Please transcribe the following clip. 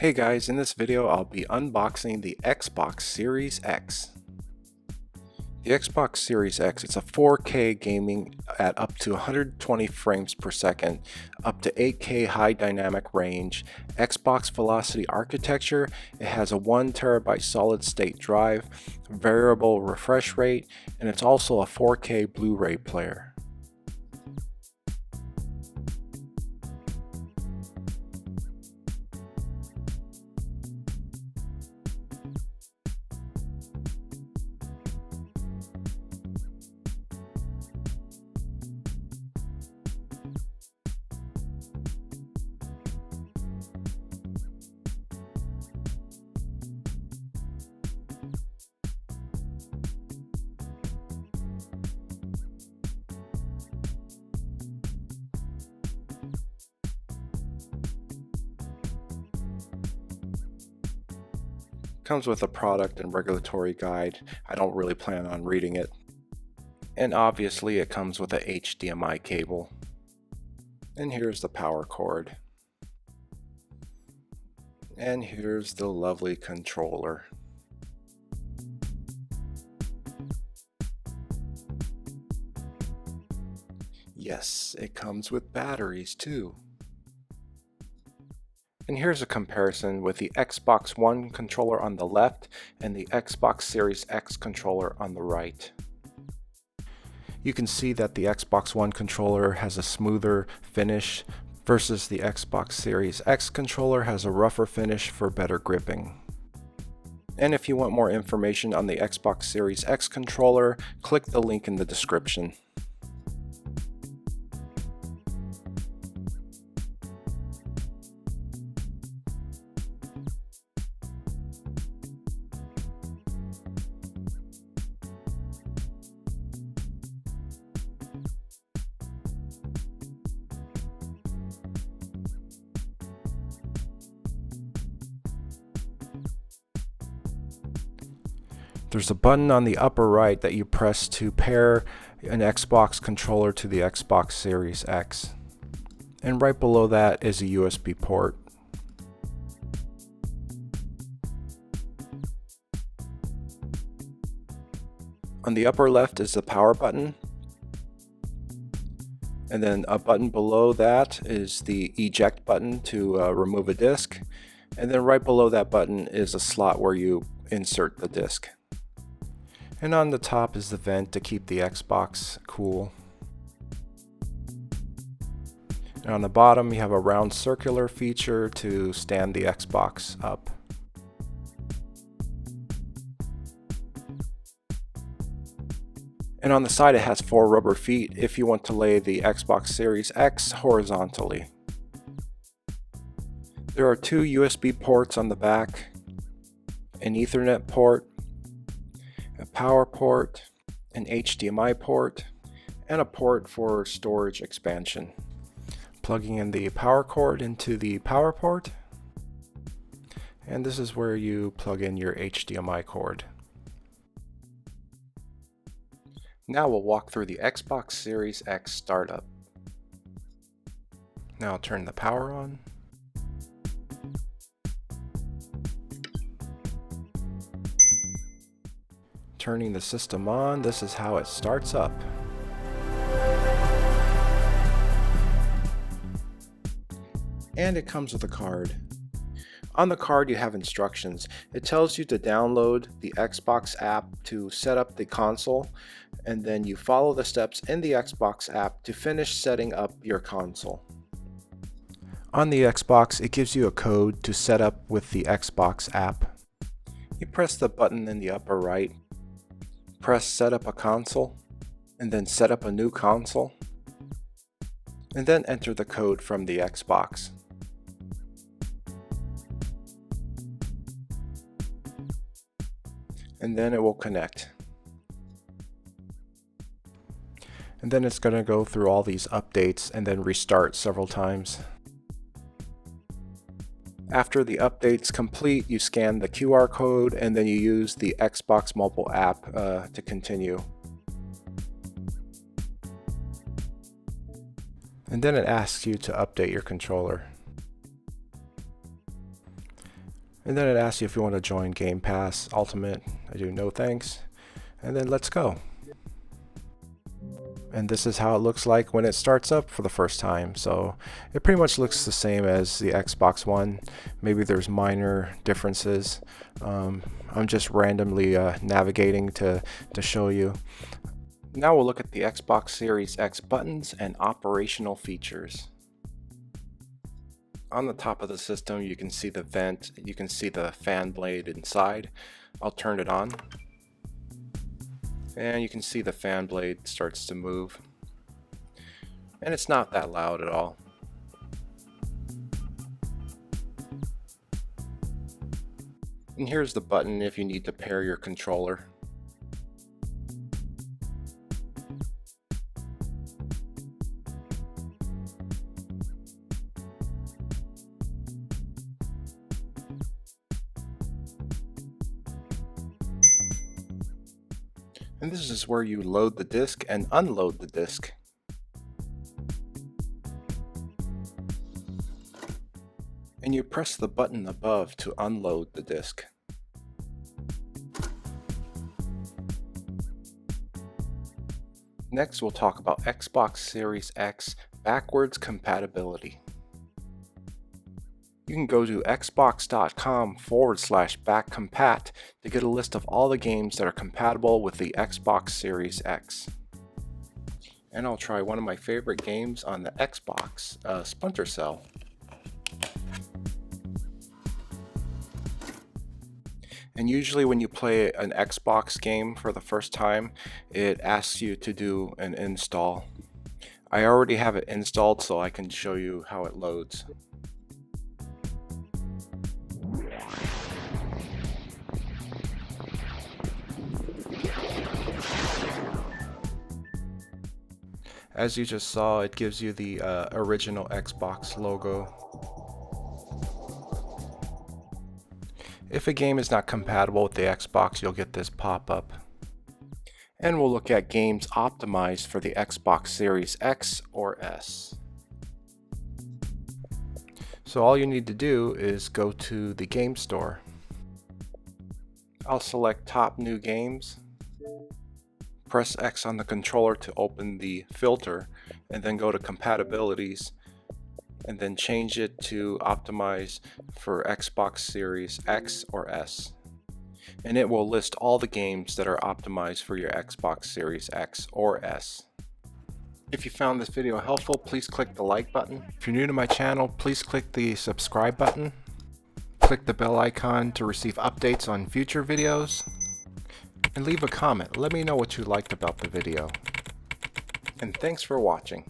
Hey guys, in this video I'll be unboxing the Xbox Series X. The Xbox Series X, it's a 4K gaming at up to 120 frames per second, up to 8K high dynamic range, Xbox Velocity architecture. It has a 1TB solid state drive, variable refresh rate, and it's also a 4K Blu-ray player. Comes with a product and regulatory guide. I don't really plan on reading it. And obviously it comes with a HDMI cable. And here's the power cord. And here's the lovely controller. Yes, it comes with batteries too. And here's a comparison with the Xbox One controller on the left and the Xbox Series X controller on the right. You can see that the Xbox One controller has a smoother finish versus the Xbox Series X controller has a rougher finish for better gripping. And if you want more information on the Xbox Series X controller, click the link in the description. There's a button on the upper right that you press to pair an Xbox controller to the Xbox Series X. And right below that is a USB port. On the upper left is the power button. And then a button below that is the eject button to remove a disc. And then right below that button is a slot where you insert the disc. And on the top is the vent to keep the Xbox cool. And on the bottom you have a round circular feature to stand the Xbox up. And on the side it has 4 rubber feet if you want to lay the Xbox Series X horizontally. There are 2 USB ports on the back, an Ethernet port, a power port, an HDMI port, and a port for storage expansion. Plugging in the power cord into the power port, and this is where you plug in your HDMI cord. Now we'll walk through the Xbox Series X startup. Now I'll turn the power on. Turning the system on, this is how it starts up. And it comes with a card. On the card you have instructions. It tells you to download the Xbox app to set up the console, and then you follow the steps in the Xbox app to finish setting up your console. On the Xbox, it gives you a code to set up with the Xbox app. You press the button in the upper right, press set up a console, and then set up a new console, and then enter the code from the Xbox. And then it will connect. And then it's going to go through all these updates and then restart several times. After the update's complete, you scan the QR code and then you use the Xbox mobile app to continue. And then it asks you to update your controller. And then it asks you if you want to join Game Pass Ultimate. I do no thanks. And then let's go. And this is how it looks like when it starts up for the first time. So it pretty much looks the same as the Xbox One. Maybe there's minor differences. I'm just randomly navigating to show you. Now we'll look at the Xbox Series X buttons and operational features. On the top of the system you can see the vent, you can see the fan blade inside. I'll turn it on. And you can see the fan blade starts to move. And it's not that loud at all. And here's the button if you need to pair your controller. And this is where you load the disc and unload the disc. And you press the button above to unload the disc. Next we'll talk about Xbox Series X backwards compatibility. You can go to xbox.com/backcompat to get a list of all the games that are compatible with the Xbox Series X. And I'll try one of my favorite games on the Xbox, Splinter Cell. And usually when you play an Xbox game for the first time, it asks you to do an install. I already have it installed, so I can show you how it loads. As you just saw, it gives you the original Xbox logo. If a game is not compatible with the Xbox, you'll get this pop-up. And we'll look at games optimized for the Xbox Series X or S. So all you need to do is go to the game store. I'll select top new games. Press X on the controller to open the filter, and then go to compatibilities, and then change it to optimize for Xbox Series X or S. And it will list all the games that are optimized for your Xbox Series X or S. If you found this video helpful, please click the like button. If you're new to my channel, please click the subscribe button. Click the bell icon to receive updates on future videos. And leave a comment. Let me know what you liked about the video. And thanks for watching.